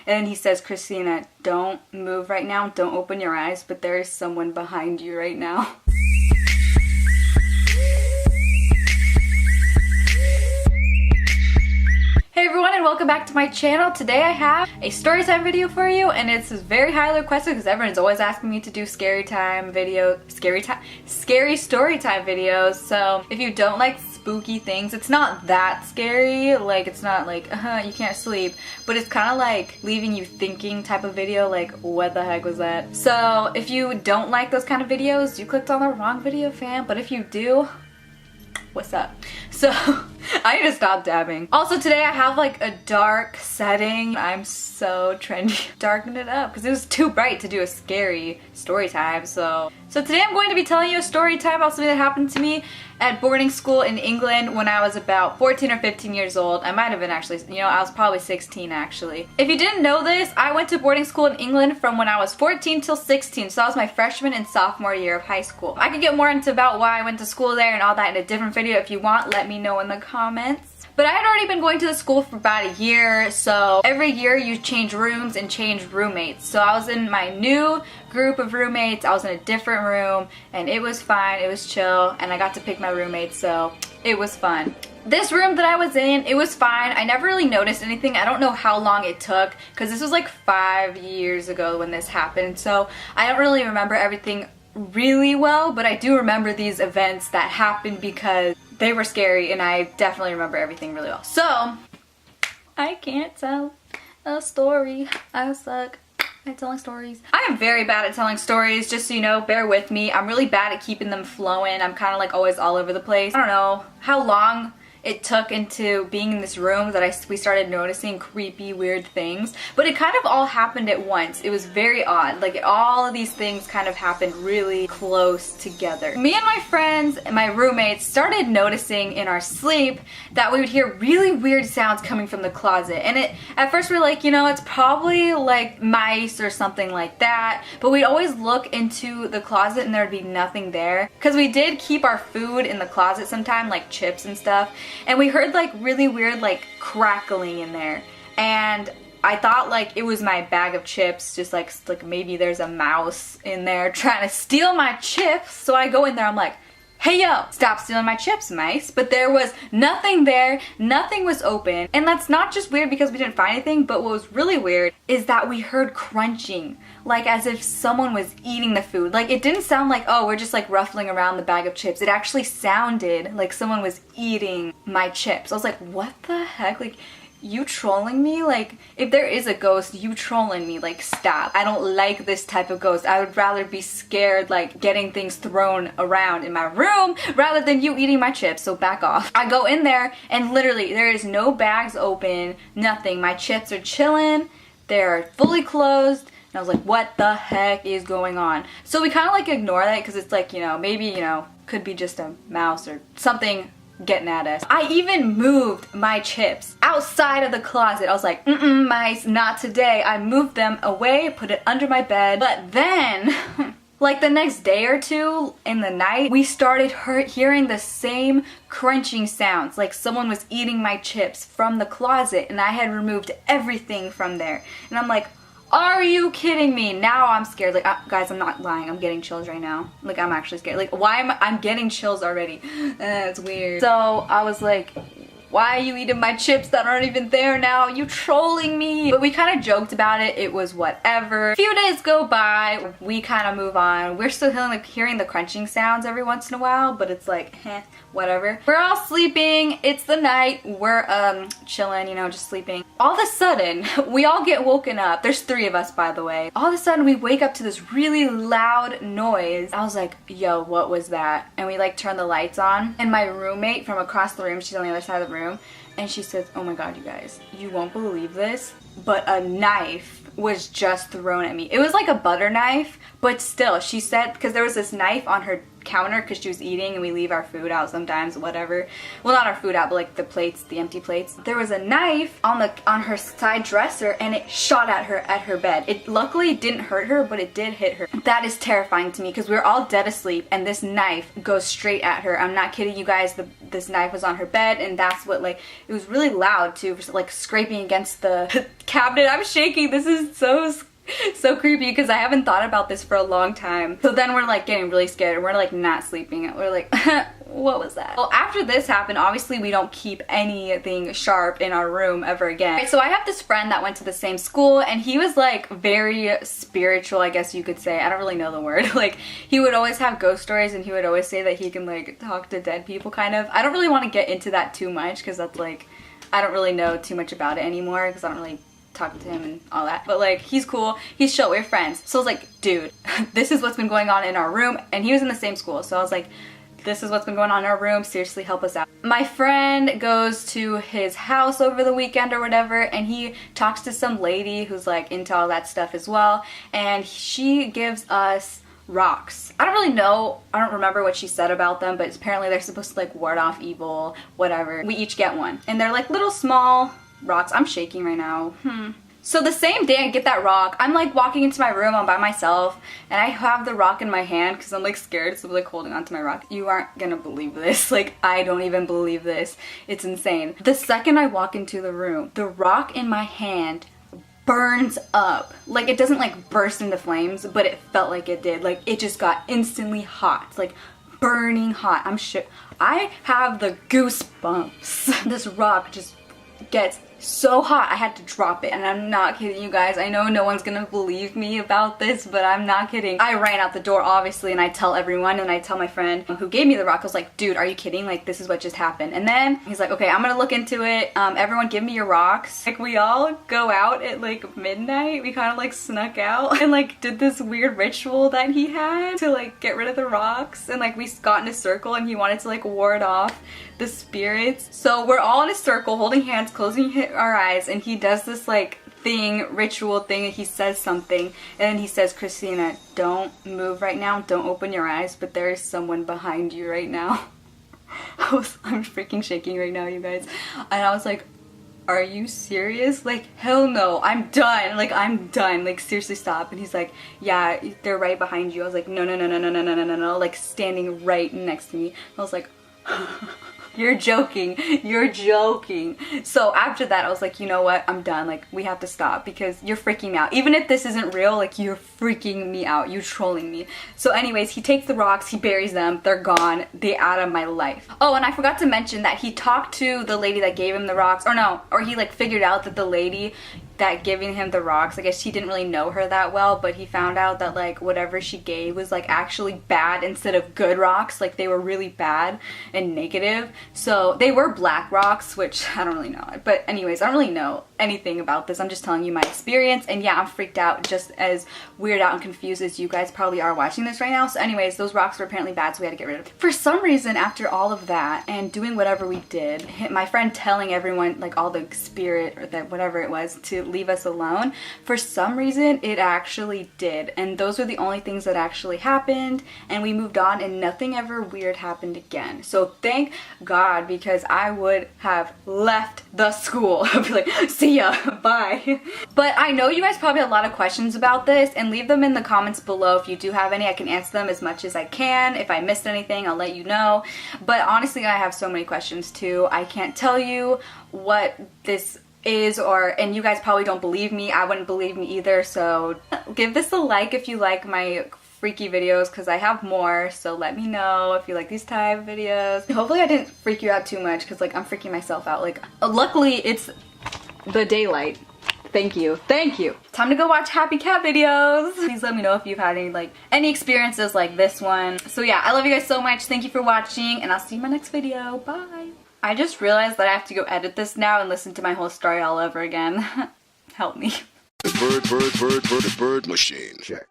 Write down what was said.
And he says, Christina, don't move right now, don't open your eyes, but there is someone behind you right now. Hey everyone, and welcome back to my channel. Today I have a story time video for you, and it's very highly requested because everyone's always asking me to do scary story time videos. So if you don't like spooky things, it's not that scary. Like, it's not like you can't sleep, but it's kind of like leaving you thinking type of video, like what the heck was that? So if you don't like those kind of videos, you clicked on the wrong video, fam. But if you do, what's up? So I need to stop dabbing. Also today I have like a dark setting. I'm so trendy. Darken it up because it was too bright to do a scary story time. So today I'm going to be telling you a story time about something that happened to me at boarding school in England when I was about 14 or 15 years old. I might have been actually, I was probably 16 actually. If you didn't know this, I went to boarding school in England from when I was 14 till 16. So that was my freshman and sophomore year of high school. I could get more into about why I went to school there and all that in a different video. If you want, let me know in the comments. But I had already been going to the school for about a year, so every year you change rooms and change roommates. So I was in my new group of roommates, I was in a different room, and it was fine, it was chill, and I got to pick my roommates, so it was fun. This room that I was in, it was fine. I never really noticed anything. I don't know how long it took, because this was like 5 years ago when this happened, so I don't really remember everything really well, but I do remember these events that happened because they were scary, and I definitely remember everything really well. So, I can't tell a story. I suck at telling stories. I am very bad at telling stories, just so you know, bear with me. I'm really bad at keeping them flowing. I'm kind of like always all over the place. I don't know how long it took into being in this room that we started noticing creepy, weird things. But it kind of all happened at once. It was very odd. Like, all of these things kind of happened really close together. Me and my friends and my roommates started noticing in our sleep that we would hear really weird sounds coming from the closet. And at first we were like, it's probably like mice or something like that. But we'd always look into the closet and there'd be nothing there. Because we did keep our food in the closet sometime, like chips and stuff. And we heard like really weird like crackling in there, and I thought like it was my bag of chips, just like maybe there's a mouse in there trying to steal my chips. So I go in there, I'm like, hey yo, stop stealing my chips, mice. But there was nothing there, nothing was open. And that's not just weird because we didn't find anything, but what was really weird is that we heard crunching, like as if someone was eating the food. Like, it didn't sound like, oh, we're just like ruffling around the bag of chips. It actually sounded like someone was eating my chips. I was like, what the heck? Like, you trolling me? Like, if there is a ghost, you trolling me. Like, stop. I don't like this type of ghost. I would rather be scared, like, getting things thrown around in my room rather than you eating my chips, so back off. I go in there, and literally, there is no bags open, nothing. My chips are chilling. They're fully closed. And I was like, what the heck is going on? So we kind of like ignore that because it's like, maybe, could be just a mouse or something getting at us. I even moved my chips outside of the closet. I was like, mice, not today. I moved them away, put it under my bed. But then, like the next day or two in the night, we started hearing the same crunching sounds, like someone was eating my chips from the closet, and I had removed everything from there. And I'm like, are you kidding me? Now I'm scared. Like, guys, I'm not lying. I'm getting chills right now. Like, I'm actually scared. Like, why am I'm getting chills already? It's weird. So I was like, why are you eating my chips that aren't even there now? You trolling me? But we kind of joked about it. It was whatever. A few days go by. We kind of move on. We're still hearing the crunching sounds every once in a while, but it's like, whatever. We're all sleeping. It's the night. We're chilling, just sleeping. All of a sudden, we all get woken up. There's 3 of us, by the way. All of a sudden, we wake up to this really loud noise. I was like, yo, what was that? And we like turn the lights on. And my roommate from across the room, she's on the other side of the room, and she says, oh my god, you guys, you won't believe this, but a knife was just thrown at me. It was like a butter knife, but still, she said, because there was this knife on her counter because she was eating, and we leave our food out sometimes, whatever. Well, not our food out, but like the plates, the empty plates. There was a knife on her side dresser, and it shot at her bed. It luckily didn't hurt her, but it did hit her. That is terrifying to me because we were all dead asleep, and this knife goes straight at her. I'm not kidding you guys. This knife was on her bed, and that's what, like, it was really loud too, like scraping against the cabinet. I'm shaking. This is so creepy because I haven't thought about this for a long time. So then we're like getting really scared, and we're like not sleeping. We're like, what was that? Well, after this happened, obviously we don't keep anything sharp in our room ever again. Okay, so I have this friend that went to the same school, and he was like very spiritual, I guess you could say. I don't really know the word. Like, he would always have ghost stories, and he would always say that he can like talk to dead people, kind of. I don't really want to get into that too much because that's like, I don't really know too much about it anymore because I don't really talk to him and all that, but like, he's cool, he's chill, we're friends. So I was like, dude, this is what's been going on in our room, and he was in the same school, so I was like, this is what's been going on in our room, seriously help us out. My friend goes to his house over the weekend or whatever, and he talks to some lady who's like into all that stuff as well, and she gives us rocks. I don't really know, I don't remember what she said about them, but apparently they're supposed to like ward off evil, whatever. We each get one, and they're like little small rocks. I'm shaking right now. So the same day I get that rock, I'm like walking into my room, I'm by myself, and I have the rock in my hand because I'm like scared, so I'm like holding onto my rock. You aren't gonna believe this. Like, I don't even believe this. It's insane. The second I walk into the room, the rock in my hand burns up. Like, it doesn't like burst into flames, but it felt like it did. Like, it just got instantly hot. Like, burning hot. I'm shook. I have the goosebumps. This rock just gets so hot I had to drop it, and I'm not kidding you guys. I know no one's gonna believe me about this, but I'm not kidding. I ran out the door obviously, and I tell everyone, and I tell my friend who gave me the rock. I was like, dude, are you kidding? Like, this is what just happened. And then he's like, okay, I'm gonna look into it. Everyone give me your rocks. Like, we all go out at like midnight. We kind of like snuck out and like did this weird ritual that he had to like get rid of the rocks, and like we got in a circle, and he wanted to like ward off the spirits. So we're all in a circle holding hands, closing our eyes, and he does this like ritual thing. He says something, and then he says, Christina, don't move right now, don't open your eyes, but there is someone behind you right now. I'm freaking shaking right now, you guys. And I was like, are you serious? Like, hell no, I'm done. Like, I'm done. Like, seriously, stop. And he's like, yeah, they're right behind you. I was like, no, no, no, no, no, no, no, no, no, no. Like, standing right next to me. I was like, you're joking. You're joking. So after that, I was like, you know what? I'm done. Like, we have to stop because you're freaking me out. Even if this isn't real, like, you're freaking me out. You're trolling me. So anyways, he takes the rocks, he buries them, they're gone. They're out of my life. Oh, and I forgot to mention that he talked to the lady that gave him the rocks, or he like figured out that the lady that giving him the rocks, I guess he didn't really know her that well, but he found out that like whatever she gave was like actually bad instead of good rocks. Like, they were really bad and negative. So they were black rocks, which I don't really know. But anyways, I don't really know anything about this. I'm just telling you my experience, and yeah, I'm freaked out, just as weirded out and confused as you guys probably are watching this right now. So anyways, those rocks were apparently bad, so we had to get rid of them. For some reason, after all of that and doing whatever we did, my friend telling everyone, like all the spirit or that whatever it was, to leave us alone, for some reason it actually did, and those were the only things that actually happened, and we moved on, and nothing ever weird happened again. So thank God, because I would have left the school. I'd be like, see ya, bye. But I know you guys probably have a lot of questions about this, and leave them in the comments below if you do have any. I can answer them as much as I can. If I missed anything, I'll let you know. But honestly, I have so many questions too. I can't tell you what this is, and you guys probably don't believe me. I wouldn't believe me either. So give this a like if you like my freaky videos, because I have more, so let me know if you like these type of videos. Hopefully I didn't freak you out too much, because like I'm freaking myself out. Like, luckily it's the daylight. Thank you. Thank you. Time to go watch Happy Cat videos. Please let me know if you've had any experiences like this one. So yeah, I love you guys so much. Thank you for watching, and I'll see you in my next video. Bye. I just realized that I have to go edit this now and listen to my whole story all over again. Help me. The bird machine. Check.